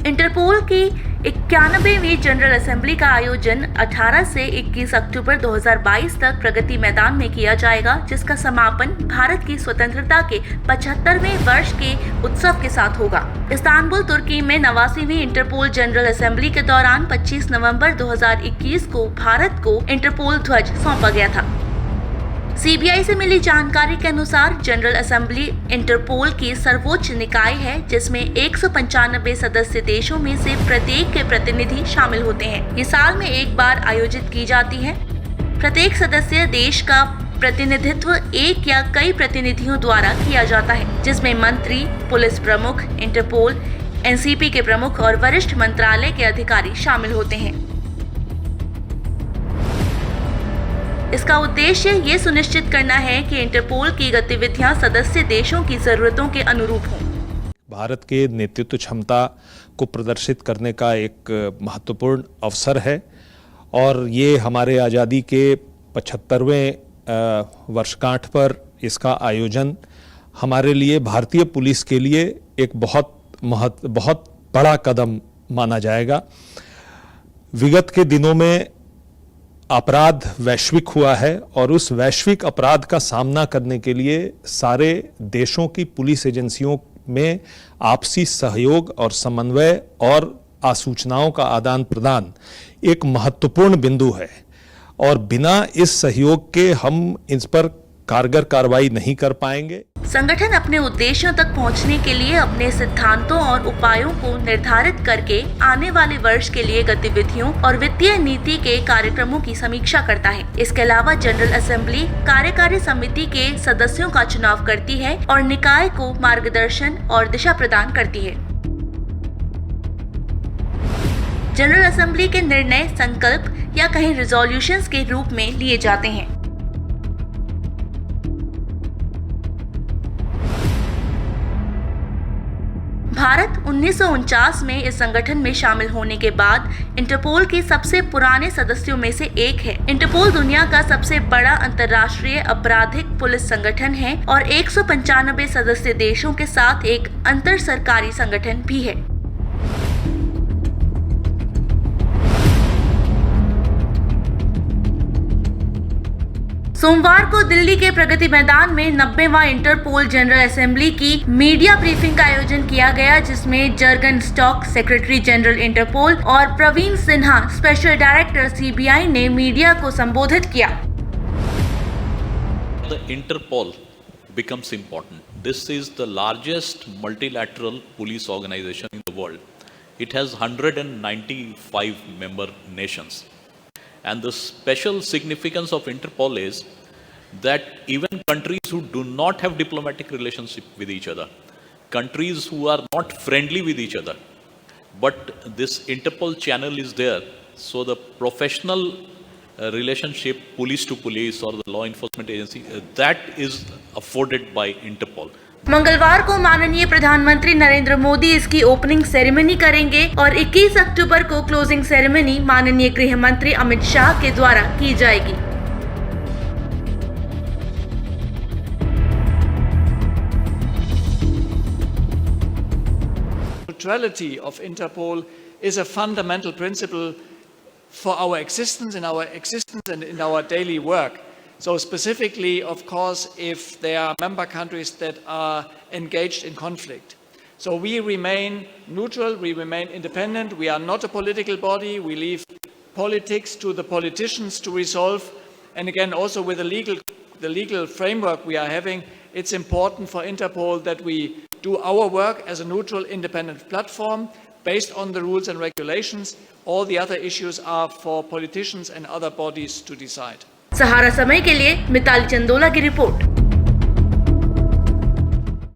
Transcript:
Interpole की 91वीं general assembly का आयोजन 18 से 21 अक्टूबर 2022 तक प्रगति मैदान में किया जाएगा, जिसका समापन भारत की स्वतंत्रता के 75वें वर्ष के उत्सव के साथ होगा। इस्तांबुल, तुर्की में 89वीं इंटरपोल जनरल असेंबली के दौरान 25 नवंबर 2021 को भारत को इंटरपोल ध्वज सौंपा गया था। सीबीआई से मिली जानकारी के अनुसार जनरल असेंबली इंटरपोल की सर्वोच्च निकाय है, जिसमें 195 सदस्य देशों में से प्रत्येक के प्रतिनिधि शामिल होते हैं। ये साल में एक बार आयोजित की जाती है। प्रत्येक सदस्य देश का प्रतिनिधित्व एक या कई प्रतिनिधियों द्वारा किया जाता है, जिसमें मंत्री, पुलिस प्रमुख, इंटरपोल, एनसीपी के प्रमुख और वरिष्ठ मंत्रालय के अधिकारी शामिल होते हैं। इसका उद्देश्य ये सुनिश्चित करना है कि इंटरपोल की गतिविधियां सदस्य देशों की जरूरतों के अनुरूप हों। भारत के नेतृत्व क्षमता को प्रदर्शित करने का एक महत्वपूर्ण अवसर है और ये हमारे आज़ादी के 75वें वर्षगांठ पर इसका आयोजन हमारे लिए, भारतीय पुलिस के लिए एक बहुत बड़ा कदम माना जाएगा। विगत के दिनों में अपराध वैश्विक हुआ है और उस वैश्विक अपराध का सामना करने के लिए सारे देशों की पुलिस एजेंसियों में आपसी सहयोग और समन्वय और आसूचनाओं का आदान प्रदान एक महत्वपूर्ण बिंदु है और बिना इस सहयोग के हम इस पर कारगर कार्रवाई नहीं कर पाएंगे। संगठन अपने उद्देश्यों तक पहुंचने के लिए अपने सिद्धांतों और उपायों को निर्धारित करके आने वाले वर्ष के लिए गतिविधियों और वित्तीय नीति के कार्यक्रमों की समीक्षा करता है। इसके अलावा जनरल असेंबली कार्यकारी समिति के सदस्यों का चुनाव करती है और निकाय को मार्गदर्शन और दिशा प्रदान करती है। जनरल असेंबली के निर्णय संकल्प या कहीं रिजोल्यूशंस के रूप में लिए जाते हैं। भारत 1949 में इस संगठन में शामिल होने के बाद इंटरपोल के सबसे पुराने सदस्यों में से एक है। इंटरपोल दुनिया का सबसे बड़ा अंतर्राष्ट्रीय आपराधिक पुलिस संगठन है और 195 सदस्य देशों के साथ एक अंतर सरकारी संगठन भी है। सोमवार को दिल्ली के प्रगति मैदान में 90वां इंटरपोल जनरल असेंबली की मीडिया ब्रीफिंग का आयोजन किया गया, जिसमें Jurgen Stock, secretary general Interpol और Praveen Sinha, special director CBI ने मीडिया को संबोधित किया। The Interpol becomes important. This is the largest multilateral police organization in the world. It has 195 member nations. And the special significance of Interpol is that even countries who do not have diplomatic relationship with each other, countries who are not friendly with each other, but this Interpol channel is there, so the professional relationship, police to police or the law enforcement agency, that is afforded by Interpol. मंगलवार को माननीय प्रधानमंत्री नरेंद्र मोदी इसकी opening ceremony करेंगे और 21 अक्टूबर को closing ceremony माननीय गृह मंत्री अमित शाह के द्वारा की जाएगी। Neutrality of Interpol is a fundamental principle for our existence and in our daily work. So specifically, of course, if there are member countries that are engaged in conflict. So we remain neutral, we remain independent, we are not a political body, we leave politics to the politicians to resolve. And again, also with the legal framework we are having, it's important for Interpol that we do our work as a neutral, independent platform based on the rules and regulations. All the other issues are for politicians and other bodies to decide. सहारा समय के लिए मिताली चंदोला की report.